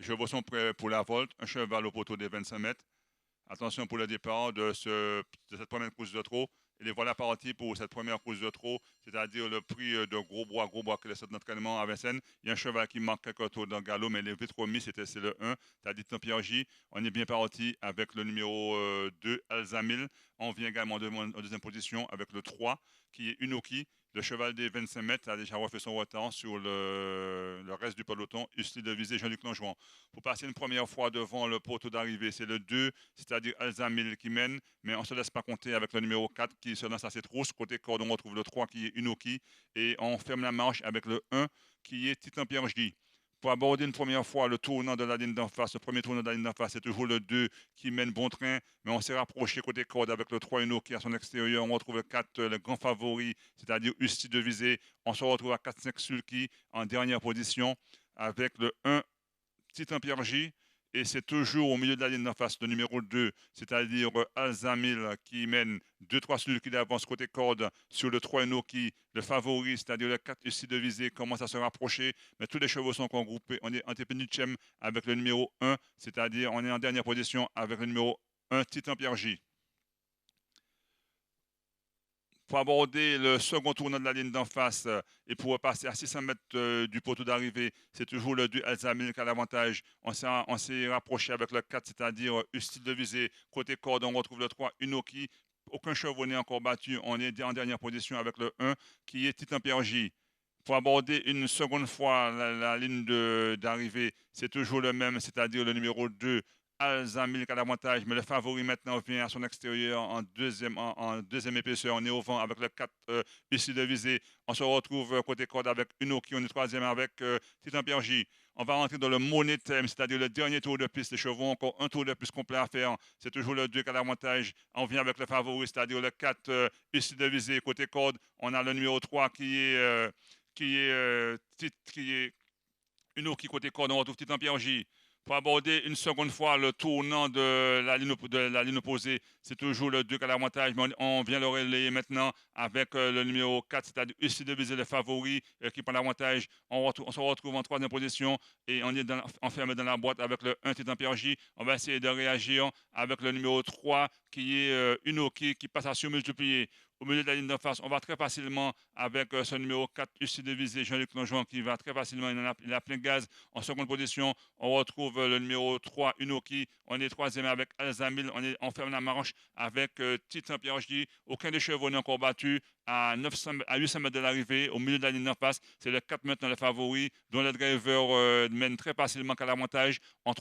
chevaux sont prêts pour la volte. Un cheval au poteau des 25 mètres. Attention pour le départ de cette première course de trot. Et les voilà partis pour cette première course de trot, c'est-à-dire le prix de Gros Bois, qui est le centre d'entraînement à Vincennes. Il y a un cheval qui manque quelques tours dans le galop, mais il est vite remis, c'est le 1, c'est-à-dire Pierre J. On est bien parti avec le numéro 2, Alzamil. On vient également en deuxième position avec le 3, qui est Unoki. Le cheval des 25 mètres a déjà refait son retard sur le reste du peloton, Usli de Visée, Jean-Luc Langevin. Pour passer une première fois devant le poteau d'arrivée, c'est le 2, c'est-à-dire Alzamil qui mène, mais on ne se laisse pas compter avec le numéro 4 qui se lance à ses trousses. Côté corde, on retrouve le 3 qui est Unoki, et on ferme la marche avec le 1 qui est Titan Pierre J. Pour aborder une première fois le tournant de la ligne d'en face, le premier tournant de la ligne d'en face, c'est toujours le 2 qui mène bon train, mais on s'est rapproché côté corde avec le 3 Uno qui est à son extérieur. On retrouve le 4, le grand favori, c'est-à-dire Usti de Visée. On se retrouve à 4-5 Sulky en dernière position avec le 1 Titan Pierre J. Et c'est toujours au milieu de la ligne d'en face, le numéro 2, c'est-à-dire Alzamil qui mène 2-3 celui qui avance côté corde sur le 3 Enoki, le favori, c'est-à-dire le 4 ici de visée, commence à se rapprocher, mais tous les chevaux sont regroupés. On est antépénultième avec le numéro 1, c'est-à-dire on est en dernière position avec le numéro 1, Titan Pierre J. Pour aborder le second tournant de la ligne d'en face et pour passer à 600 mètres du poteau d'arrivée, c'est toujours le 2 Alzamil qui a l'avantage. On s'est rapproché avec le 4, c'est-à-dire Ustil de visée. Côté corde, on retrouve le 3 Unoki. Aucun chevaux n'est encore battu. On est en dernière position avec le 1 qui est Titan Pierre J. Pour aborder une seconde fois la ligne d'arrivée, c'est toujours le même, c'est-à-dire le numéro 2, Alzamil qui a l'avantage, mais le favori maintenant vient à son extérieur en deuxième épaisseur. On est au vent avec le 4 ici de visée. On se retrouve côté corde avec Uno qui on est troisième avec Titan Pierre J. On va rentrer dans le money time, c'est-à-dire le dernier tour de piste. Les chevaux ont encore un tour de plus complet à faire. C'est toujours le 2 qui a l'avantage. On vient avec le favori, c'est-à-dire le 4 ici de visée. Côté corde, on a le numéro 3 qui est Uno qui côté corde, on retrouve Titan Pierre J. Pour aborder une seconde fois le tournant de la ligne opposée, c'est toujours le 2 qui a l'avantage, mais on vient le relayer maintenant avec le numéro 4, c'est-à-dire ici de viser le favori qui prend l'avantage. On se retrouve en troisième position et on est enfermé dans la boîte avec le 1 Titan Pierre J. On va essayer de réagir avec le numéro 3 qui est Uno qui passe à surmultiplier au milieu de la ligne d'en face. On va très facilement avec ce numéro 4, ici de visée, Jean-Luc Langevin, qui va très facilement, il a plein de gaz. En seconde position, on retrouve le numéro 3, Unoki. On est troisième avec Alzamil. On ferme la marche avec Titan Pierre J. Aucun des chevaux n'est encore battu à 800 mètres de l'arrivée, au milieu de la ligne d'en face. C'est le 4 maintenant le favori, dont le driver mène très facilement qu'à l'avantage. En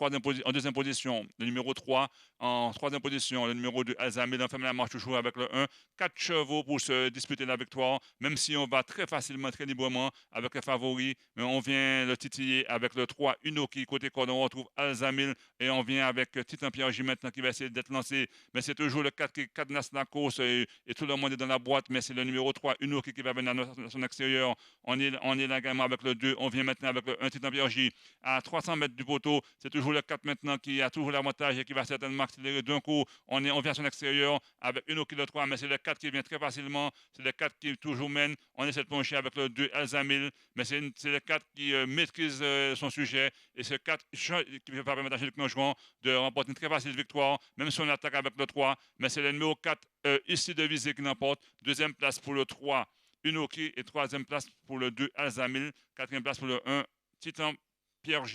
deuxième position, le numéro 3. En troisième position, le numéro 2, Alzamil. On ferme la marche toujours avec le 1. 4 chevaux pour se disputer la victoire, même si on va très facilement, très librement avec le favori, mais on vient le titiller avec le 3 Unoki. Côté corde, on retrouve Alzamil et on vient avec Titan Pierre J maintenant qui va essayer d'être lancé, mais c'est toujours le 4 qui cadenasse la course et tout le monde est dans la boîte, mais c'est le numéro 3 Unoki qui va venir à son extérieur. On est là également avec le 2, on vient maintenant avec le 1 Titan Pierre J à 300 mètres du poteau, c'est toujours le 4 maintenant qui a toujours l'avantage et qui va certainement accélérer d'un coup. On vient à son extérieur avec Unoki le 3, mais c'est le 4 qui vient très facilement, c'est le 4 qui toujours mène. On essaie de pencher avec le 2 Alzamil, mais c'est le 4 qui maîtrise son sujet et ce 4 qui va permettre à Gilles Clenchon de remporter une très facile victoire, même si on attaque avec le 3, mais c'est le numéro 4 ici de visée qui l'emporte. Deuxième place pour le 3 Unoki et troisième place pour le 2 Alzamil, quatrième place pour le 1 Titan Pierre J.